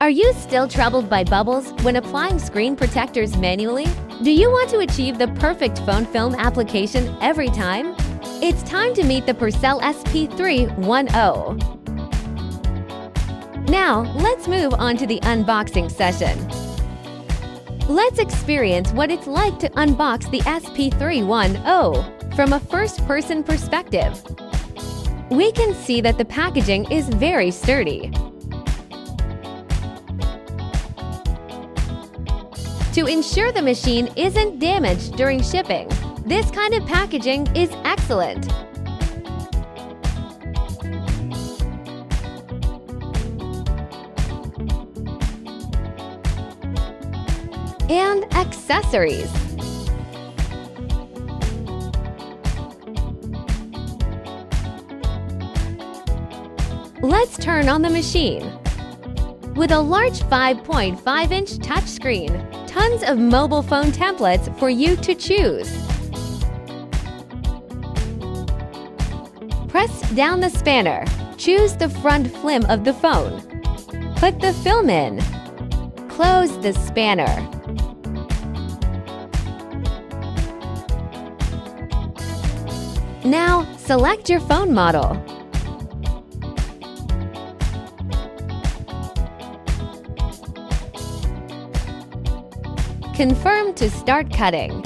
Are you still troubled by bubbles when applying screen protectors manually? Do you want to achieve the perfect phone film application every time? It's time to meet the Purcell SP310. Now, let's move on to the unboxing session. Let's experience what it's like to unbox the SP310 from a first-person perspective. We can see that the packaging is very sturdy. To ensure the machine isn't damaged during shipping, this kind of packaging is excellent. And accessories. Let's turn on the machine. With a large 5.5-inch touchscreen, tons of mobile phone templates for you to choose. Press down the spanner. Choose the front film of the phone. Put the film in. Close the spanner. Now, select your phone model. Confirm to start cutting.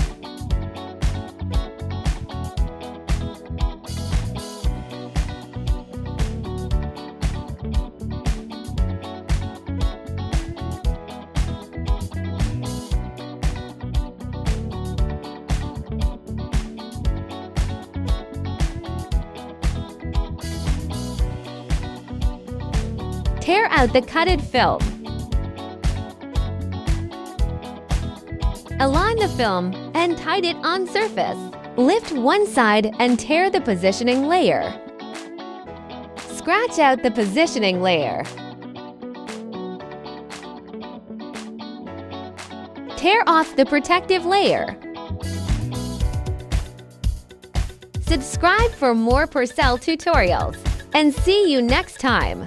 Tear out the cutted film. Align the film and tight it on surface. Lift one side and tear the positioning layer. Scratch out the positioning layer. Tear off the protective layer. Subscribe for more Purcell tutorials, and see you next time.